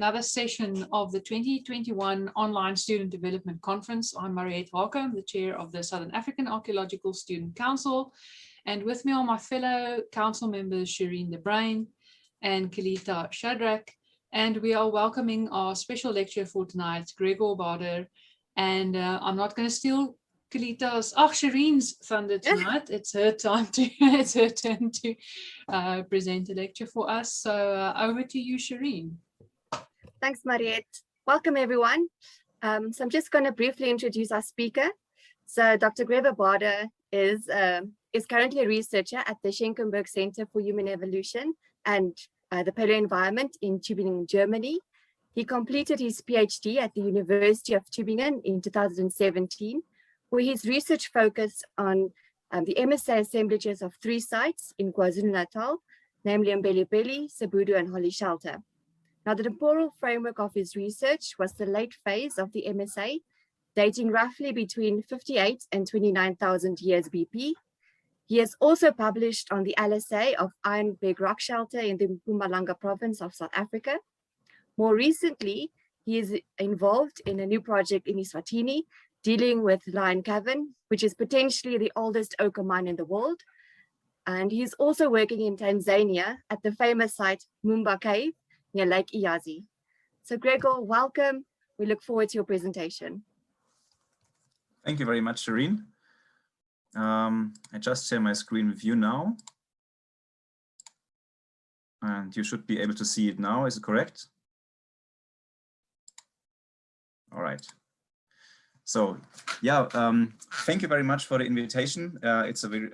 another session of the 2021 Online Student Development Conference. I'm Mariette Hake, I'm the chair of the Southern African Archaeological Student Council. And with me are my fellow council members, Shireen De Bruin and Kalita Shadrack. And we are welcoming our special lecturer for tonight, Gregor Bader. And I'm not going to steal Shireen's thunder tonight. It's her time to, it's her turn to present a lecture for us. So over to you, Shireen. Thanks, Mariette. Welcome, everyone. So I'm just going to briefly introduce our speaker. So Dr. Gregor Bader is currently a researcher at the Schenkenberg Center for Human Evolution and the Paleoenvironment in Tübingen, Germany. He completed his PhD at the University of Tübingen in 2017, where his research focused on the MSA assemblages of 3 sites in KwaZulu-Natal, namely Mbelebeli, Sibudu, and Holly Shelter. Now, the temporal framework of his research was the late phase of the MSA, dating roughly between 58 and 29,000 years BP. He has also published on the LSA of Iron Beg Rock Shelter in the Mpumalanga province of South Africa. More recently, he is involved in a new project in Eswatini, dealing with Lion Cavern, which is potentially the oldest ochre mine in the world. And he's also working in Tanzania at the famous site Mumba Cave near Lake Iyazi. So Gregor, welcome. We look forward to your presentation. Thank you very much, Shireen. I just share my screen with you now. And you should be able to see it now, is it correct? All right. So, yeah, thank you very much for the invitation. It's a very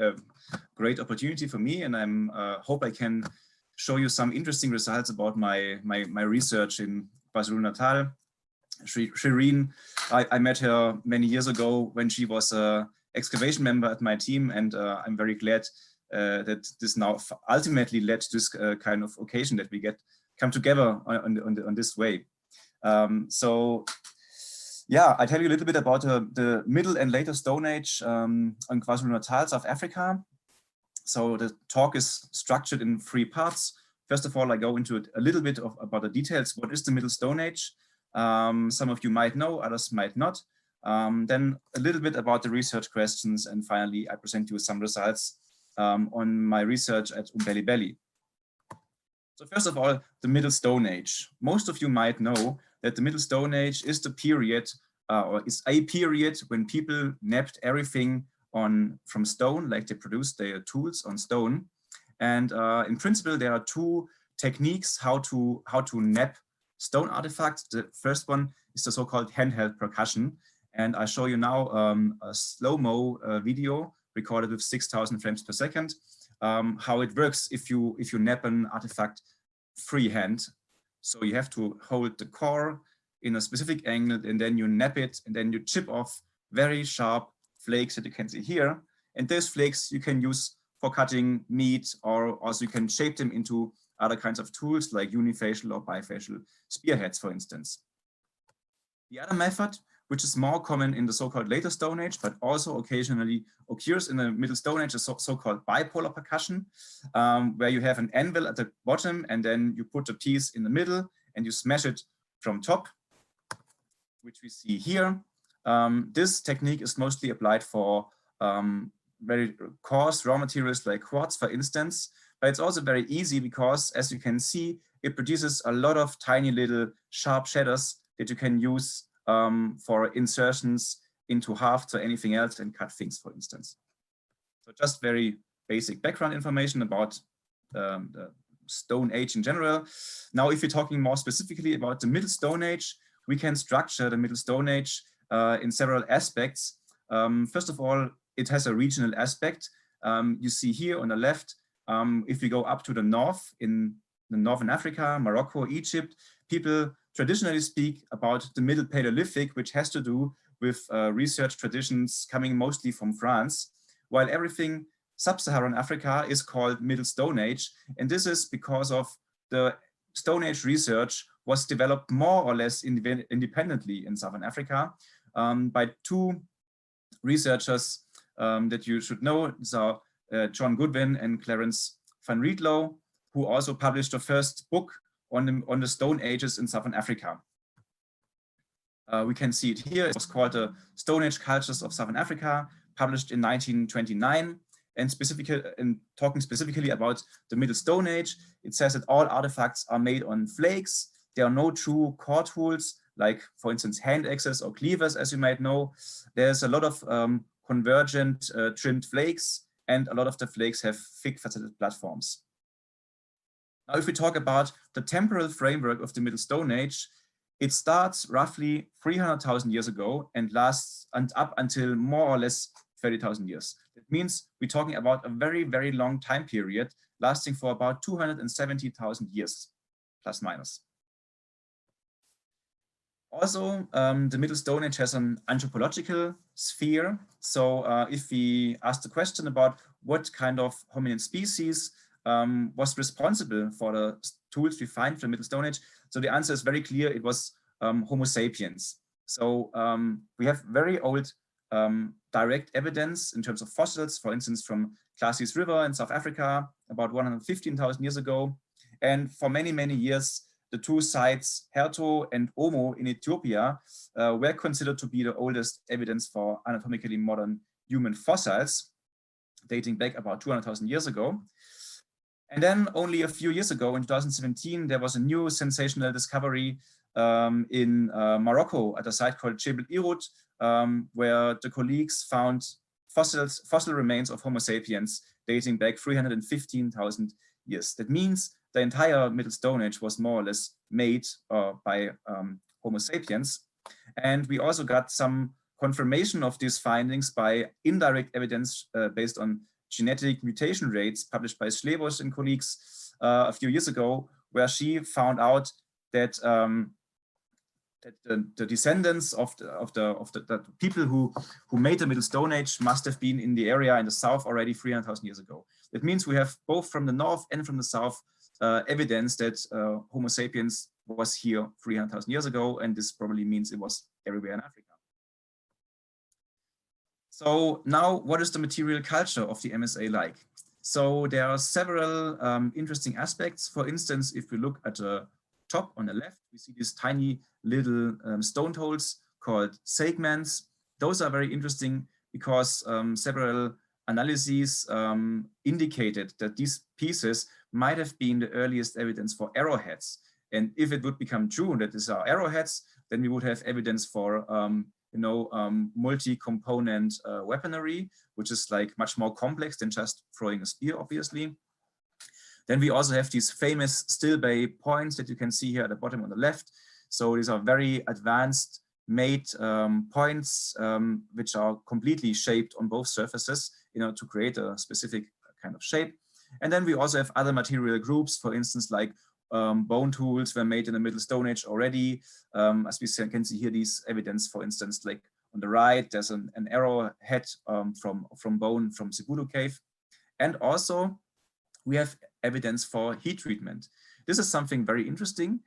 great opportunity for me, and I hope I can show you some interesting results about my research in KwaZulu-Natal. Shireen, I met her many years ago when she was an excavation member at my team, and I'm very glad that this now ultimately led to this kind of occasion that we come together on this way. So, yeah, I'll tell you a little bit about the Middle and Later Stone Age on KwaZulu-Natal, South Africa. So the talk is structured in 3 parts. First of all, I go into a little bit about the details. What is the Middle Stone Age? Some of you might know, others might not. Then a little bit about the research questions. And finally, I present you some results on my research at Mbelebeli. So first of all, the Middle Stone Age. Most of you might know that the Middle Stone Age is the period, or is a period when people napped everything from stone, like they produced their tools on stone. And in principle, there are 2 techniques how to nap stone artifacts. The first one is the so-called handheld percussion. And I show you now a slow-mo video recorded with 6,000 frames per second, how it works if you nap an artifact freehand. So you have to hold the core in a specific angle, and then you nap it, and then you chip off very sharp flakes that you can see here. And those flakes you can use for cutting meat, or also you can shape them into other kinds of tools like unifacial or bifacial spearheads, for instance. The other method, which is more common in the so-called Later Stone Age, but also occasionally occurs in the Middle Stone Age, is so-called bipolar percussion, where you have an anvil at the bottom, and then you put a piece in the middle, and you smash it from top, which we see here. This technique is mostly applied for very coarse raw materials like quartz, for instance, but it's also very easy because, as you can see, it produces a lot of tiny little sharp shadows that you can use for insertions into hafts or anything else and cut things, for instance. So just very basic background information about the Stone Age in general. Now, if you're talking more specifically about the Middle Stone Age, we can structure the Middle Stone Age in several aspects. First of all, it has a regional aspect. You see here on the left, if we go up to the north, in the Northern Africa, Morocco, Egypt, people traditionally speak about the Middle Paleolithic, which has to do with research traditions coming mostly from France, while everything sub-Saharan Africa is called Middle Stone Age. And this is because of the Stone Age research was developed more or less independently in Southern Africa by 2 researchers that you should know. These are John Goodwin and Clarence van Rietlow, who also published the first book on the Stone Ages in Southern Africa. We can see it here. It was called the Stone Age Cultures of Southern Africa, published in 1929. And talking specifically about the Middle Stone Age, it says that all artifacts are made on flakes. There are no true core tools, like, for instance, hand axes or cleavers, as you might know. There's a lot of convergent trimmed flakes, and a lot of the flakes have thick faceted platforms. Now, if we talk about the temporal framework of the Middle Stone Age, it starts roughly 300,000 years ago and lasts up until more or less 30,000 years. That means we're talking about a very, very long time period, lasting for about 270,000 years, plus minus. Also, the Middle Stone Age has an anthropological sphere. So if we ask the question about what kind of hominin species was responsible for the tools we find from the Middle Stone Age, so the answer is very clear. It was Homo sapiens. So we have very old direct evidence in terms of fossils, for instance, from Klasis River in South Africa, about 115,000 years ago. And for many, many years, the two sites, Herto and Omo in Ethiopia, were considered to be the oldest evidence for anatomically modern human fossils, dating back about 200,000 years ago. And then only a few years ago, in 2017, there was a new sensational discovery in Morocco at a site called Jebel Irhoud, where the colleagues found fossil remains of Homo sapiens dating back 315,000 years. That means the entire Middle Stone Age was more or less made by Homo sapiens. And we also got some confirmation of these findings by indirect evidence based on genetic mutation rates published by Schlebos and colleagues a few years ago, where she found out that the descendants of the people who made the Middle Stone Age must have been in the area in the south already 300,000 years ago. That means we have both from the north and from the south evidence that Homo sapiens was here 300,000 years ago, and this probably means it was everywhere in Africa. So now, what is the material culture of the MSA like? So there are several interesting aspects. For instance, if we look at the top on the left, we see these tiny little stone holes called segments. Those are very interesting because several analyses indicated that these pieces might have been the earliest evidence for arrowheads. And if it would become true that these are arrowheads, then we would have evidence for multi-component weaponry, which is like much more complex than just throwing a spear, obviously. Then we also have these famous still bay points that you can see here at the bottom on the left. So these are very advanced made points which are completely shaped on both surfaces, to create a specific kind of shape. And then we also have other material groups, for instance, like bone tools were made in the Middle Stone Age already. As we can see here, these evidence, for instance, like on the right, there's an arrowhead from bone from Sibudu Cave. And also we have evidence for heat treatment. This is something very interesting.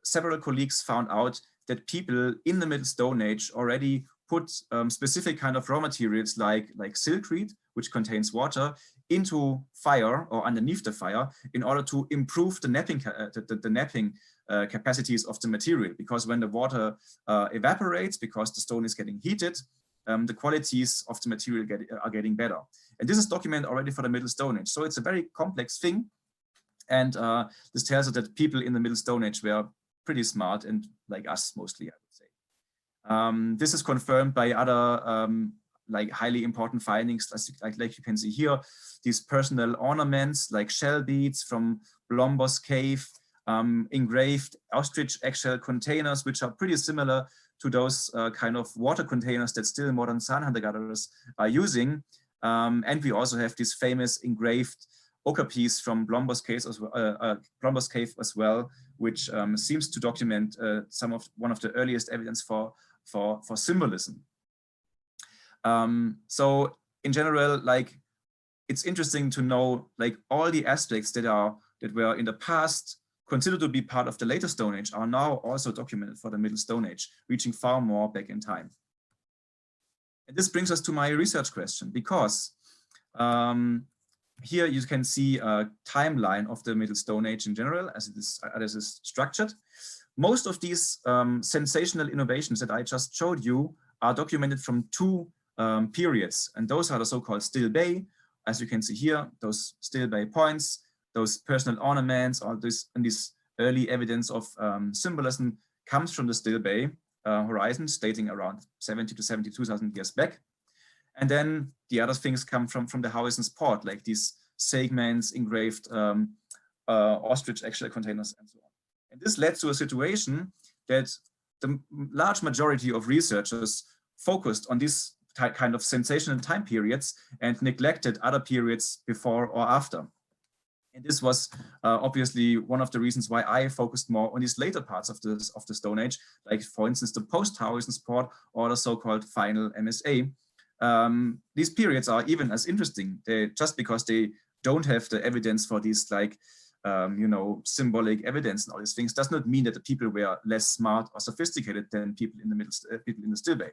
Several colleagues found out that people in the Middle Stone Age already put specific kind of raw materials like silkreed, which contains water, into fire or underneath the fire in order to improve the napping capacities of the material. Because when the water evaporates, because the stone is getting heated, the qualities of the material are getting better. And this is documented already for the Middle Stone Age. So it's a very complex thing. And this tells us that people in the Middle Stone Age were pretty smart and like us mostly, I would say. This is confirmed by other like highly important findings, like you can see here, these personal ornaments like shell beads from Blombos Cave, engraved ostrich eggshell containers, which are pretty similar to those kind of water containers that still modern sand hunter-gatherers are using. And we also have this famous engraved ochre piece from Blombos Cave as well, which seems to document one of the earliest evidence for symbolism. So in general, like, it's interesting to know like all the aspects that were in the past considered to be part of the later Stone Age are now also documented for the Middle Stone Age, reaching far more back in time. And this brings us to my research question, because here you can see a timeline of the Middle Stone Age in general as it is structured. Most of these sensational innovations that I just showed you are documented from two periods, and those are the so-called still bay. As you can see here, those still bay points, those personal ornaments, all this and this early evidence of symbolism comes from the still bay horizon, dating around 70 to 72,000 years back. And then the other things come from the Howeson's port, like these segments, engraved ostrich eggshell containers, and so on. And this led to a situation that the large majority of researchers focused on this kind of sensational time periods and neglected other periods before or after. And this was obviously one of the reasons why I focused more on these later parts of the Stone Age, like for instance, the post-Howeson's port or the so-called final MSA. These periods are even as interesting, just because they don't have the evidence for these like, you know, symbolic evidence and all these things does not mean that the people were less smart or sophisticated than people in the still bay.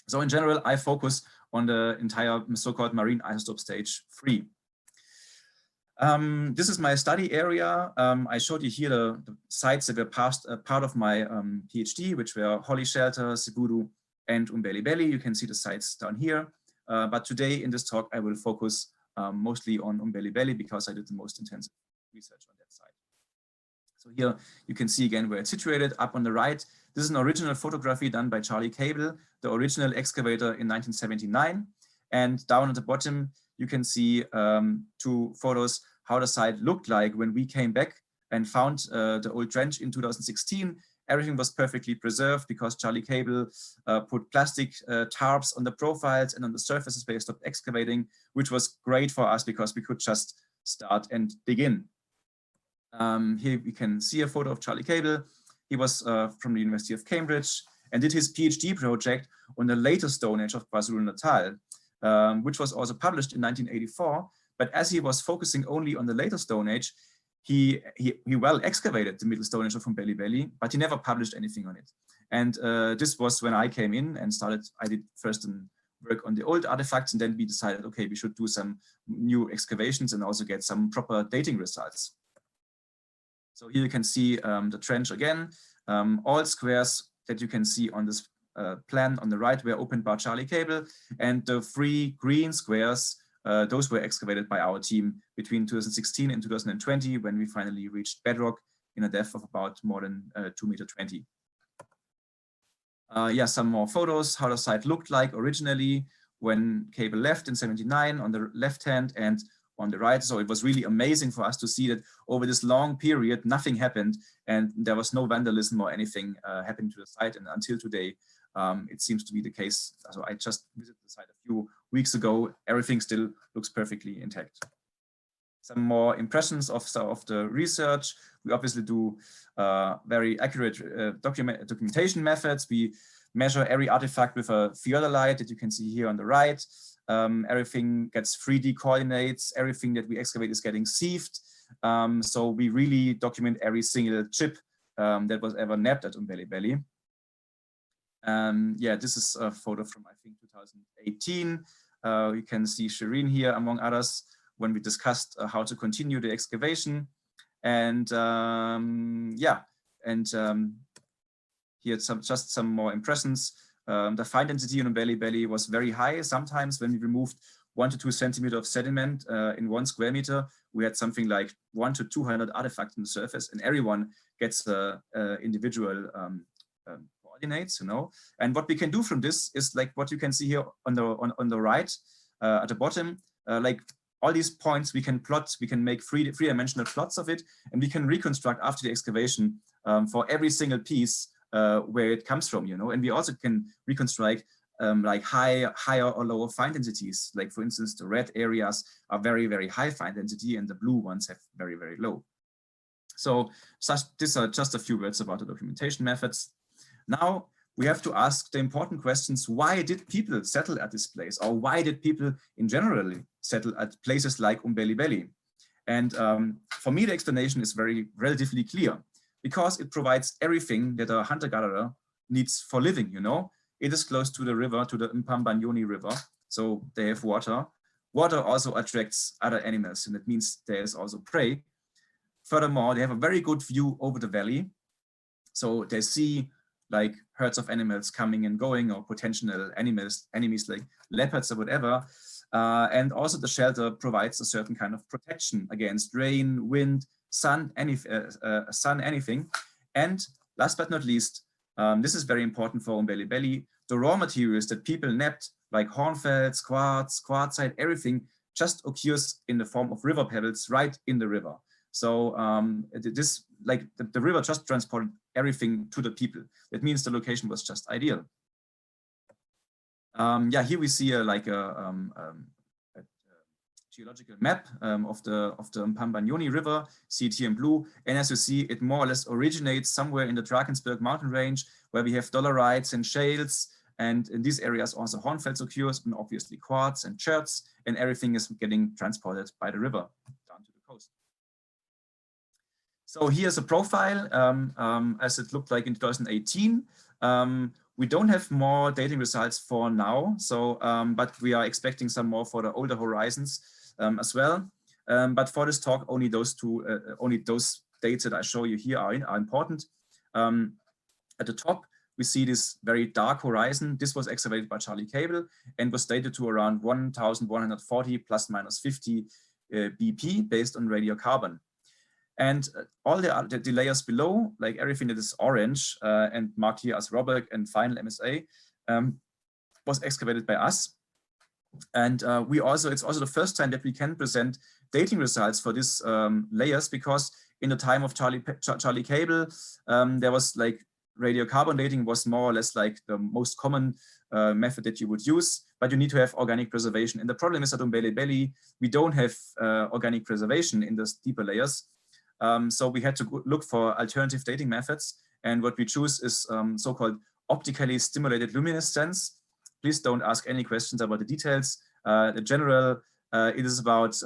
So in general, I focus on the entire so-called marine isotope stage 3. This is my study area. I showed you here the sites that were part of my PhD, which were Holly Shelter, Sibudu, and Umbelibeli. You can see the sites down here. But today in this talk, I will focus mostly on Umbelibeli because I did the most intensive research on that site. So here you can see again where it's situated. Up on the right, this is an original photography done by Charlie Cable, the original excavator in 1979. And down at the bottom, you can see two photos how the site looked like when we came back and found the old trench in 2016. Everything was perfectly preserved because Charlie Cable put plastic tarps on the profiles and on the surfaces where he stopped excavating, which was great for us because we could just start and dig in. Here we can see a photo of Charlie Cable. He was from the University of Cambridge and did his PhD project on the later Stone Age of KwaZulu-Natal, which was also published in 1984. But as he was focusing only on the later Stone Age, he well excavated the Middle Stone Age of Umbelibeli, but he never published anything on it. And this was when I came in and started. I did first work on the old artifacts, and then we decided, okay, we should do some new excavations and also get some proper dating results. So here you can see the trench again. All squares that you can see on this plan on the right were opened by Charlie Cable, and the 3 green squares, those were excavated by our team between 2016 and 2020, when we finally reached bedrock in a depth of about more than 2.20 meters. Yeah, some more photos, how the site looked like originally when Cable left in 79 on the left hand and on the right. So it was really amazing for us to see that over this long period, nothing happened and there was no vandalism or anything happening to the site. And until today, it seems to be the case. So I just visited the site a few weeks ago. Everything still looks perfectly intact. Some more impressions of the research. We obviously do very accurate documentation methods. We measure every artifact with a theodolite that you can see here on the right. Everything gets 3D coordinates. Everything that we excavate is getting sieved. So we really document every single chip that was ever nabbed at Umbelibeli. Yeah, this is a photo from, I think, 2018. You can see Shireen here, among others, when we discussed how to continue the excavation. And yeah, and here just some more impressions. The find density on Umbelibeli was very high. Sometimes when we removed 1 to 2 centimeters of sediment in 1 square meter, we had something like 100 to 200 artifacts on the surface, and everyone gets individual coordinates, you know. And what we can do from this is like what you can see here on the right at the bottom, like all these points we can plot. We can make three-dimensional plots of it, and we can reconstruct after the excavation for every single piece where it comes from, you know. And we also can reconstruct like higher or lower find densities. Like for instance, the red areas are very, very high find density, and the blue ones have very, very low. So these are just a few words about the documentation methods. Now we have to ask the important questions: why did people settle at this place, or why did people in general settle at places like Umbelibeli? And for me, the explanation is relatively clear, because it provides everything that a hunter-gatherer needs for living, you know. It is close to the river, to the Mpambanyoni River, so they have water. water also attracts other animals, and that means there is also prey. Furthermore, they have a very good view over the valley. So they see like herds of animals coming and going, or potential enemies like leopards or whatever. And also the shelter provides a certain kind of protection against rain, wind, sun, anything. And last but not least, this is very important for Umbelebele. The raw materials that people nabbed, like hornfels, quartz, quartzite, everything just occurs in the form of river pebbles right in the river. So this, like the river just transported everything to the people. That means the location was just ideal. Yeah, here we see a geological map of the Mpambanyoni River. See it here in blue. And as you see, it more or less originates somewhere in the Drakensberg mountain range, where we have dolerites and shales. And in these areas also hornfels occurs, and obviously quartz and cherts, and everything is getting transported by the river down to the coast. So here's a profile as it looked like in 2018. We don't have more dating results for now, so but we are expecting some more for the older horizons as well. But for this talk, only those dates that I show you here are important. At the top, we see this very dark horizon. This was excavated by Charlie Cable and was dated to around 1,140 plus minus 50 BP based on radiocarbon. And all the layers below, like everything that is orange and marked here as Roberg and final MSA, was excavated by us. And it's also the first time that we can present dating results for these layers, because in the time of Charlie Cable, there was like radiocarbon dating was more or less like the most common method that you would use, but you need to have organic preservation. And the problem is that on Umbelebele, we don't have organic preservation in those deeper layers. So we had to look for alternative dating methods. And what we choose is so-called optically stimulated luminescence. Please don't ask any questions about the details. In general, it is about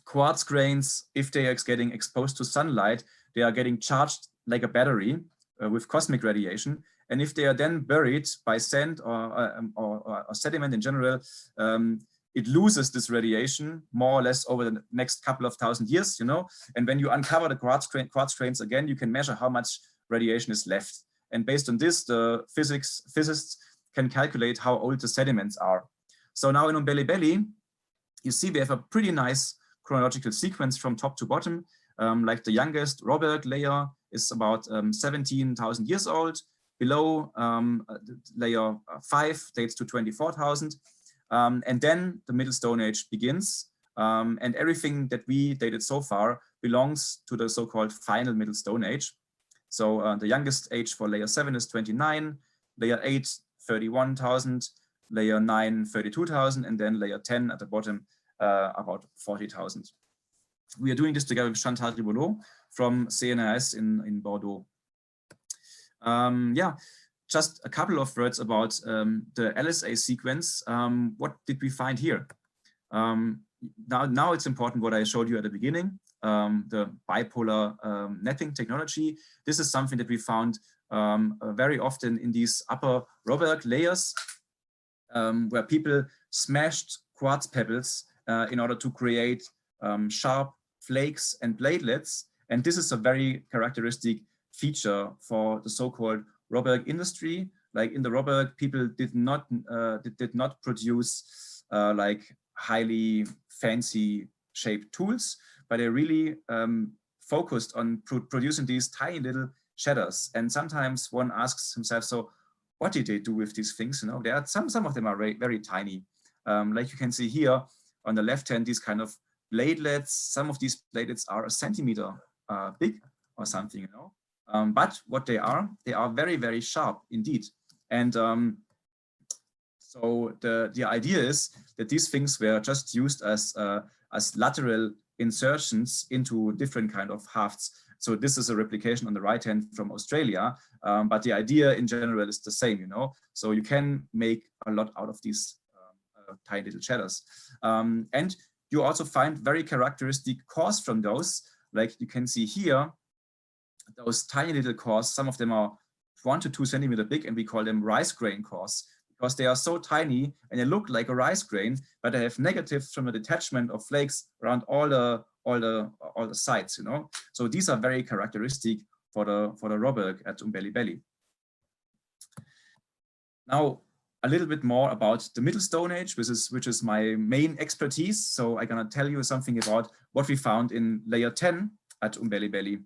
quartz grains. If they are getting exposed to sunlight, they are getting charged like a battery with cosmic radiation. And if they are then buried by sand or sediment in general, it loses this radiation more or less over the next couple of thousand years, you know. And when you uncover the quartz grains again, you can measure how much radiation is left. And based on this, the physicists can calculate how old the sediments are. So now in Umbelebele, you see we have a pretty nice chronological sequence from top to bottom. Like the youngest Roberg layer is about 17,000 years old. Below layer 5 dates to 24,000. And then the Middle Stone Age begins. And everything that we dated so far belongs to the so-called final Middle Stone Age. So the youngest age for layer 7 is 29, layer 8, 31,000, layer 9, 32,000, and then layer 10 at the bottom, about 40,000. We are doing this together with Chantal Riboulot from CNRS in Bordeaux. Yeah, just a couple of words about the Lsa sequence. What did we find here? Now it's important what I showed you at the beginning, the bipolar netting technology. This is something that we found very often in these upper Roberg layers, where people smashed quartz pebbles in order to create sharp flakes and bladelets. And this is a very characteristic feature for the so-called Roberg industry. Like in the Roberg, people did not produce like highly fancy shaped tools, but they really focused on producing these tiny little shatters. And sometimes one asks himself, so what did they do with these things? You know, there are some of them are very tiny. Like you can see here on the left hand, these kind of bladelets. Some of these bladelets are a centimeter big or something, you know. But what they are very sharp indeed. And so the idea is that these things were just used as lateral insertions into different kind of hafts. So this is a replication on the right hand from Australia, but the idea in general is the same, you know. So you can make a lot out of these tiny little shatters. And you also find very characteristic cores from those, like you can see here, those tiny little cores. Some of them are 1 to 2 centimeter big, and we call them rice grain cores because they are so tiny and they look like a rice grain, but they have negatives from the detachment of flakes around all the sides, you know. So these are very characteristic for the Robberg at Umbellibelli. Now, a little bit more about the Middle Stone Age, which is my main expertise. So I'm gonna tell you something about what we found in layer 10 at Umbellibelli,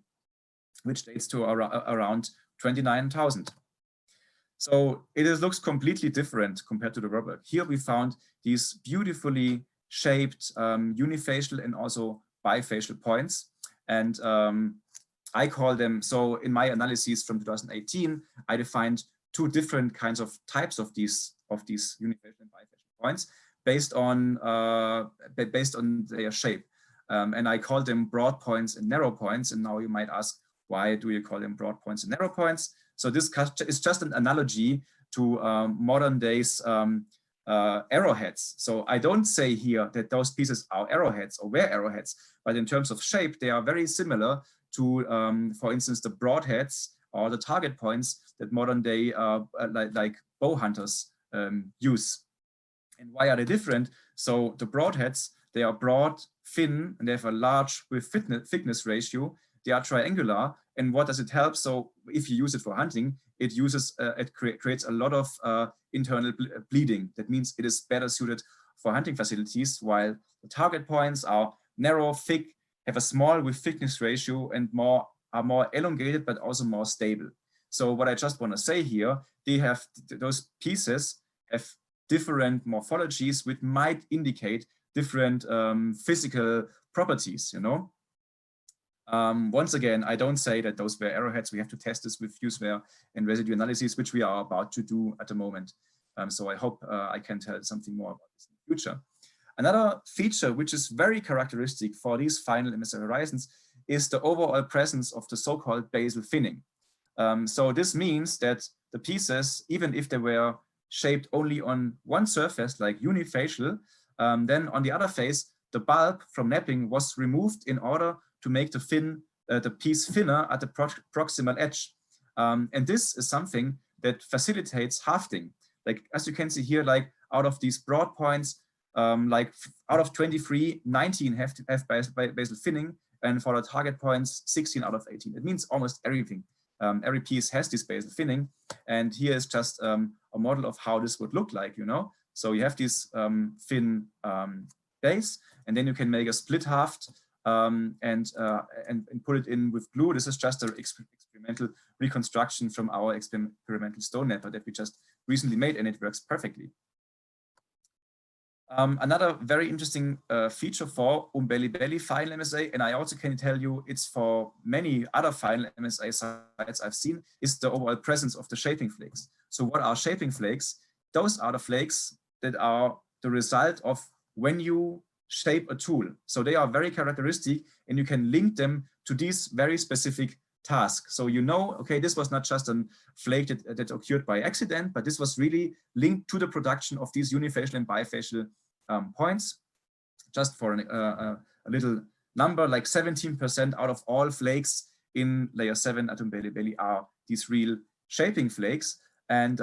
which dates to around 29,000. So looks completely different compared to the Robberg. Here we found these beautifully shaped unifacial and also bifacial points. And I call them, so in my analysis from 2018, I defined two different kinds of types of these unifacial and bifacial points based on their shape. And I call them broad points and narrow points. And now you might ask, why do you call them broad points and narrow points? So this is just an analogy to modern days arrowheads. So I don't say here that those pieces are arrowheads or were arrowheads, but in terms of shape, they are very similar to, for instance, the broadheads or the target points that modern day like bow hunters use. And why are they different? So the broadheads, they are broad, thin, and they have a large with thickness ratio. They are triangular. And what does it help? So if you use it for hunting, it creates a lot of internal bleeding. That means it is better suited for hunting facilities, while the target points are narrow, thick, have a small with thickness ratio, and are more elongated, but also more stable. So what I just want to say here, those pieces have different morphologies, which might indicate different physical properties, you know. Once again, I don't say that those were arrowheads. We have to test this with fuse wear and residue analysis, which we are about to do at the moment. So I hope I can tell something more about this in the future. Another feature which is very characteristic for these final MSI horizons is the overall presence of the so-called basal thinning. So this means that the pieces, even if they were shaped only on one surface, like unifacial, then on the other face, the bulb from napping was removed in order to make the piece thinner at the proximal edge. And this is something that facilitates hafting. Like, as you can see here, like out of these broad points, like out of 23, 19 have basal thinning, and for the target points, 16 out of 18. It means almost everything. Every piece has this basal thinning, and here is just a model of how this would look like, you know. So you have this thin base, and then you can make a split haft and put it in with glue. This is just an experimental reconstruction from our experimental stone napper that we just recently made, and it works perfectly. Another very interesting feature for Umbellibelli final MSA, and I also can tell you it's for many other final MSA sites I've seen, is the overall presence of the shaping flakes. So what are shaping flakes? Those are the flakes that are the result of when you shape a tool. So they are very characteristic, and you can link them to these very specific tasks. So you know, okay, this was not just a flake that occurred by accident, but this was really linked to the production of these unifacial and bifacial points. Just for a little number, like 17% out of all flakes in layer 7 at Umbellibelli are these real shaping flakes. And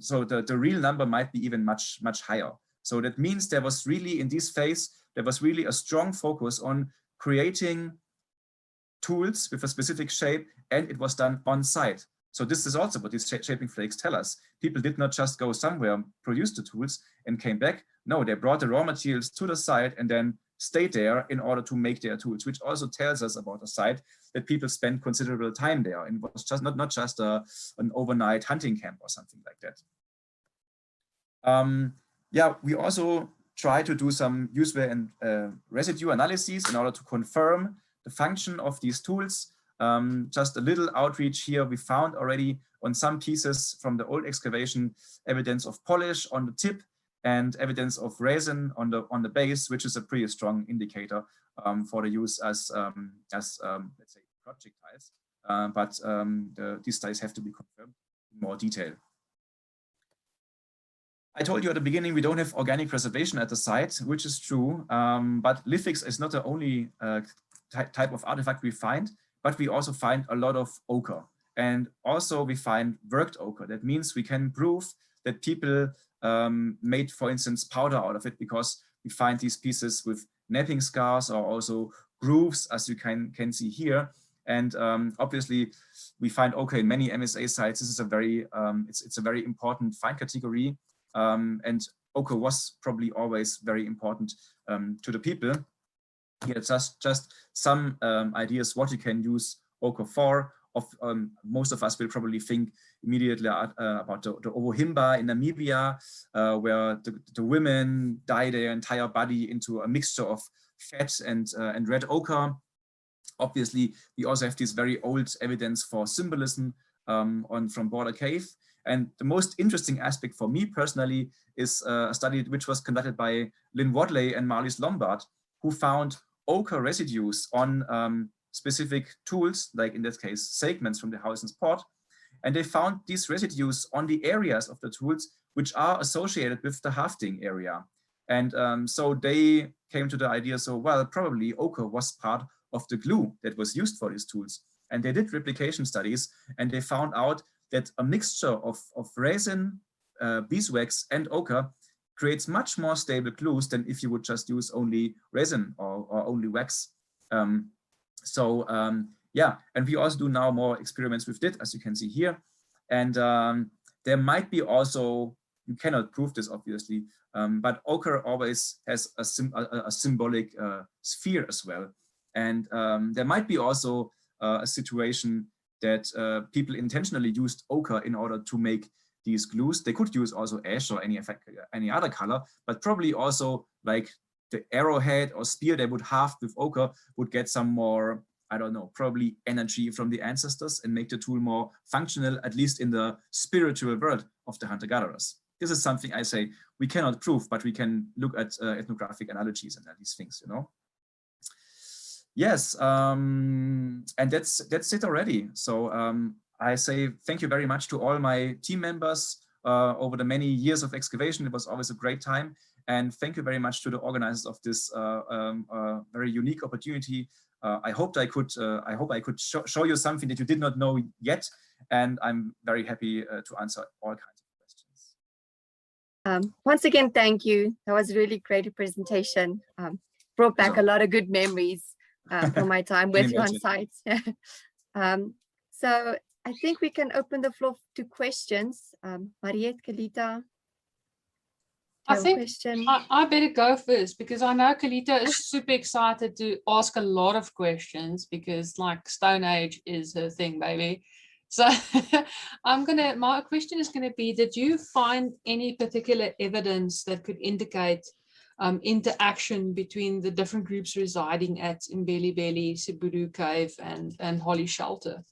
so the real number might be even much higher. So that means there was really, in this phase, there was really a strong focus on creating tools with a specific shape, and it was done on site. So this is also what these shaping flakes tell us. People did not just go somewhere, produce the tools, and came back. No, they brought the raw materials to the site and then stayed there in order to make their tools, which also tells us about a site that people spent considerable time there, and was just not just an overnight hunting camp or something like that. Yeah, we also try to do some use wear and residue analysis in order to confirm the function of these tools. Just a little outreach here. We found already on some pieces from the old excavation evidence of polish on the tip and evidence of resin on the base, which is a pretty strong indicator for the use as let's say projectiles. But these styles have to be confirmed in more detail. I told you at the beginning we don't have organic preservation at the site, which is true, but lithics is not the only type of artifact we find, but we also find a lot of ochre. And also we find worked ochre. That means we can prove that people made, for instance, powder out of it, because we find these pieces with napping scars or also grooves, as you can see here. And obviously, we find ochre in many MSA sites. This is a very it's a very important find category, and ochre was probably always very important to the people. Here, just some ideas what you can use ochre for. Most of us will probably think immediately about the Ovohimba in Namibia, where the women dye their entire body into a mixture of fat and red ochre. Obviously, we also have this very old evidence for symbolism from Border Cave. And the most interesting aspect for me personally is a study which was conducted by Lynn Wadley and Marlies Lombard, who found ochre residues on specific tools, like in this case, segments from the Howson's pot. And they found these residues on the areas of the tools which are associated with the hafting area. And so they came to the idea, so well, probably ochre was part of the glue that was used for these tools. And they did replication studies, and they found out that a mixture of resin, beeswax, and ochre creates much more stable glues than if you would just use only resin or only wax. Yeah, and we also do now more experiments with it, as you can see here. And there might be also, you cannot prove this obviously, but ochre always has a symbolic sphere as well. And there might be also a situation that people intentionally used ochre in order to make these glues. They could use also ash or any other color, but probably also like the arrowhead or spear they would have with ochre would get some more, I don't know, probably energy from the ancestors and make the tool more functional, at least in the spiritual world of the hunter-gatherers. This is something I say we cannot prove, but we can look at ethnographic analogies and these things, you know. Yes, and that's it already. So I say thank you very much to all my team members over the many years of excavation. It was always a great time. And thank you very much to the organizers of this very unique opportunity. I hope I could show you something that you did not know yet. And I'm very happy to answer all kinds of questions. Once again, thank you. That was a really great presentation. Brought back a lot of good memories from my time with you on site. So I think we can open the floor to questions. Mariette, Kalita, I think I better go first, because I know Kalita is super excited to ask a lot of questions, because like Stone Age is her thing, baby. So my question is going to be, did you find any particular evidence that could indicate interaction between the different groups residing at Mbelebele, Sibudu Cave and Holly Shelter?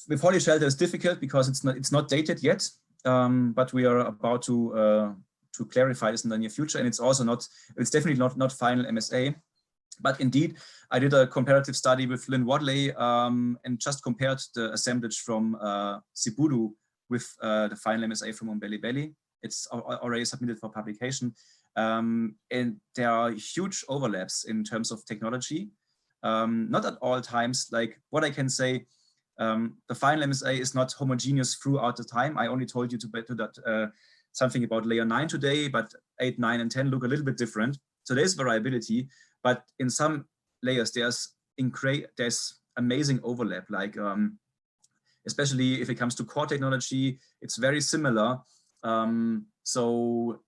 With Holly Shelter is difficult because it's not dated yet, but we are about to clarify this in the near future, and it's definitely not final MSA. But indeed, I did a comparative study with Lynn Wadley and just compared the assemblage from Sibudu with the final MSA from Mbelebele. It's already submitted for publication, and there are huge overlaps in terms of technology. Not at all times. Like what I can say, the final MSA is not homogeneous throughout the time. I only told you something about layer 9 today, but 8, 9, and 10 look a little bit different. So there's variability, but in some layers there's amazing overlap. Like especially if it comes to core technology, it's very similar. So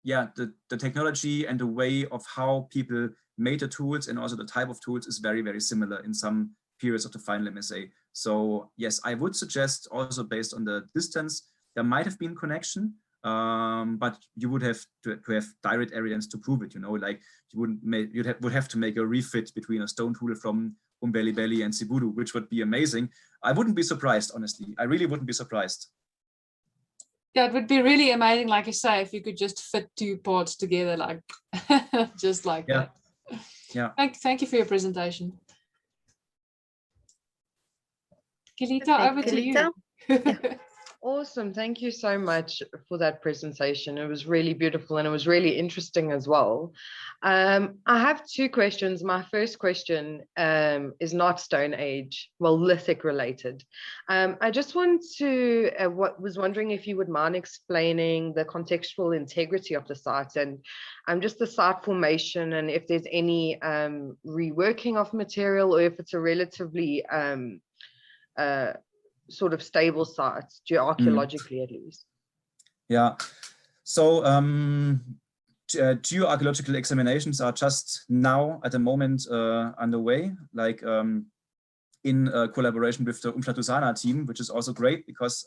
yeah, the technology and the way of how people made the tools and also the type of tools is very, very similar in some periods of the final MSA. So yes, I would suggest also based on the distance, there might have been connection, but you would have to have direct evidence to prove it. You know, like you would have to make a refit between a stone tool from Mbelebele and Sibudu, which would be amazing. I wouldn't be surprised, honestly. I really wouldn't be surprised. Yeah, it would be really amazing, like you say, if you could just fit two parts together, like just like that. Yeah. Thank you for your presentation. Kalita, over to you. Awesome. Thank you so much for that presentation. It was really beautiful and it was really interesting as well. I have two questions. My first question is not Stone Age, well, lithic related. I just want to, was wondering if you would mind explaining the contextual integrity of the site and just the site formation, and if there's any reworking of material, or if it's a relatively sort of stable sites, geoarchaeologically at least. Yeah, so geoarchaeological examinations are just now at the moment underway, like in collaboration with the Umhlatuzana team, which is also great because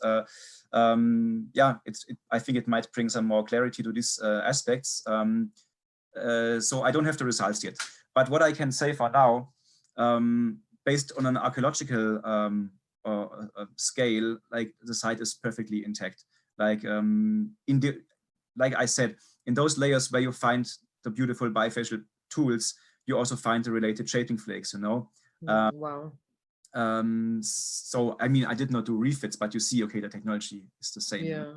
yeah, I think it might bring some more clarity to these aspects. So I don't have the results yet, but what I can say for now, based on an archaeological scale, like the site is perfectly intact. Like like I said, in those layers where you find the beautiful bifacial tools, you also find the related shaping flakes, you know. Wow. So I mean, I did not do refits, but you see, okay, the technology is the same. Yeah.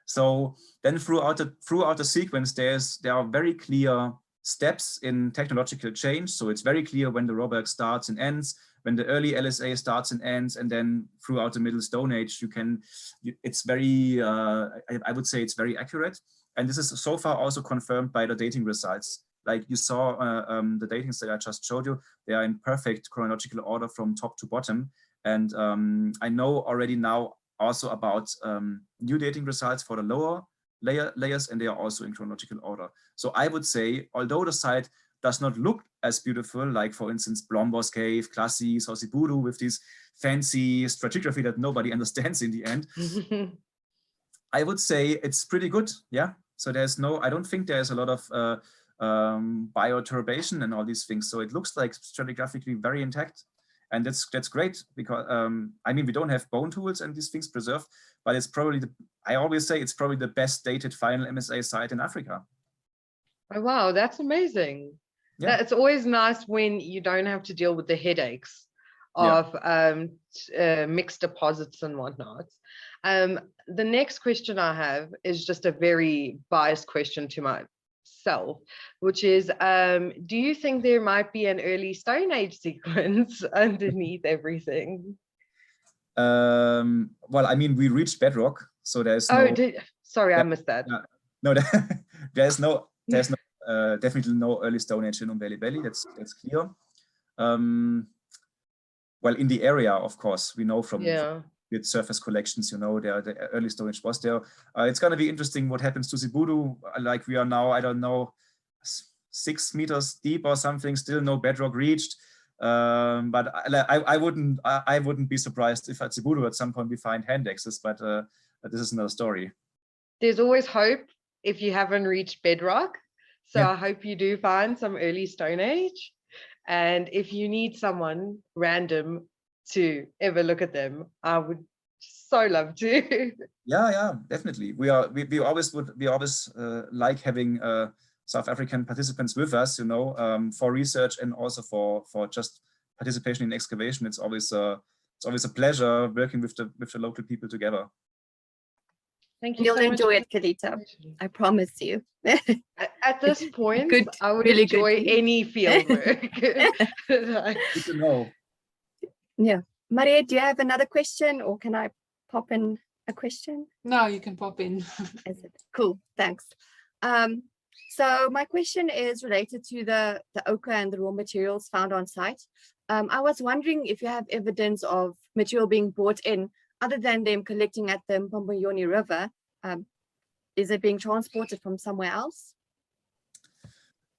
So then throughout the sequence, there are very clear steps in technological change. So it's very clear when the Roberg starts and ends, when the early LSA starts and ends, and then throughout the Middle Stone Age, it's very, I would say it's very accurate. And this is so far also confirmed by the dating results. Like you saw the datings that I just showed you, they are in perfect chronological order from top to bottom. And I know already now also about new dating results for the lower layers, and they are also in chronological order. So I would say, although the site does not look as beautiful, like for instance, Blombos Cave, Klassi, Sosiburu, with this fancy stratigraphy that nobody understands in the end, I would say it's pretty good, yeah? So I don't think there's a lot of bioturbation and all these things. So it looks like stratigraphically very intact. And that's great because, I mean, we don't have bone tools and these things preserved, but it's probably, I always say it's probably the best dated final MSA site in Africa. Oh, wow, that's amazing. Yeah. It's always nice when you don't have to deal with the headaches of mixed deposits and whatnot. The next question I have is just a very biased question to myself, which is, do you think there might be an early Stone Age sequence underneath everything? Well, I mean, we reached bedrock, so there's no... Sorry, I missed that. No, there's definitely no early Stone Age in Umveli. That's clear. Well, in the area, of course, we know from with surface collections, you know, the early Stone Age was there. It's going to be interesting what happens to Siburu. Like we are now, I don't know, 6 meters deep or something, still no bedrock reached. But I wouldn't be surprised if at Siburu at some point we find hand axes, but this is another story. There's always hope if you haven't reached bedrock. So I hope you do find some early Stone Age. And if you need someone random to ever look at them, I would so love to. Yeah, definitely. We always like having South African participants with us, you know, for research and also for just participation in excavation. It's always a pleasure working with the local people together. Thank you. You'll enjoy it, Kalita. I promise you. At this point, I would enjoy any field work. Good to know. Yeah. Maria, do you have another question, or can I pop in a question? No, you can pop in. Is it? Cool, thanks. So my question is related to the ochre and the raw materials found on site. I was wondering if you have evidence of material being brought in other than them collecting at the Mpomboyoni River. Is it being transported from somewhere else?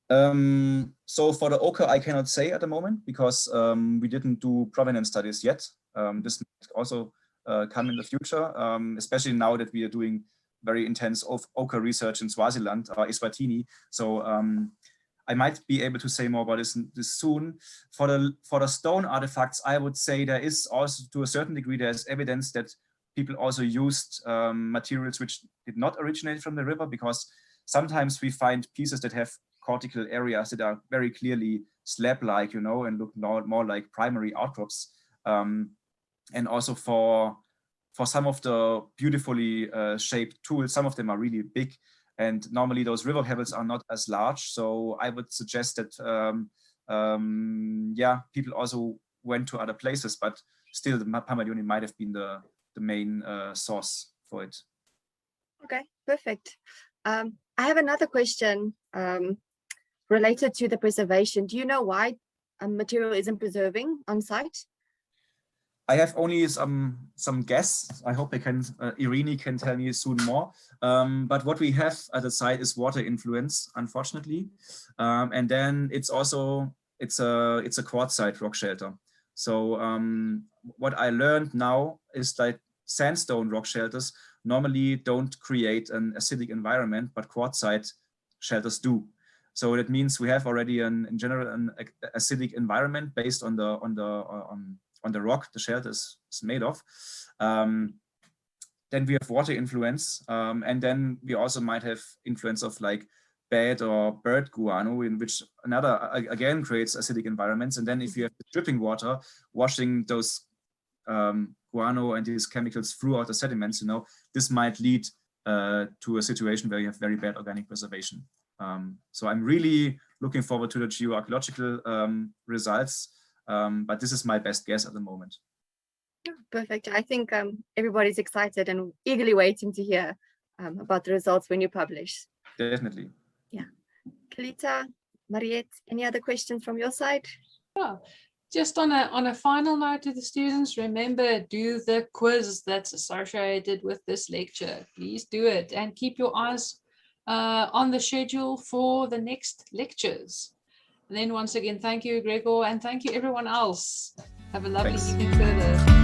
So for the ochre, I cannot say at the moment because we didn't do provenance studies yet. This might also come in the future, especially now that we are doing very intense ochre research in Swaziland, Eswatini. So I might be able to say more about this soon. For the stone artifacts, I would say there is also, to a certain degree, there's evidence that people also used materials which did not originate from the river, because sometimes we find pieces that have cortical areas that are very clearly slab-like, you know, and look more like primary outcrops. And also for for some of the beautifully shaped tools, some of them are really big, and normally those river pebbles are not as large. So I would suggest that, yeah, people also went to other places, but still the Pamalioni might have been the main source for it. Okay, perfect. I have another question related to the preservation. Do you know why a material isn't preserving on site? I have only some guess. I hope Irini can tell me soon more. But what we have at the site is water influence, unfortunately. And then it's also, it's a quartzite rock shelter. So what I learned now is that sandstone rock shelters normally don't create an acidic environment, but quartzite shelters do. So that means we have already in general an acidic environment based on the rock the shelter is made of. Then we have water influence, and then we also might have influence of like bat or bird guano, in which another again creates acidic environments. And then if you have the dripping water washing those guano and these chemicals throughout the sediments, you know, this might lead to a situation where you have very bad organic preservation. So I'm really looking forward to the geoarchaeological results, but this is my best guess at the moment. Perfect. I think everybody's excited and eagerly waiting to hear about the results when you publish. Definitely. Yeah. Kalita, Mariette, any other questions from your side? Yeah. Just on a final note to the students, remember, do the quiz that's associated with this lecture. Please do it and keep your eyes on the schedule for the next lectures. And then once again, thank you, Gregor, and thank you everyone else. Have a lovely evening further.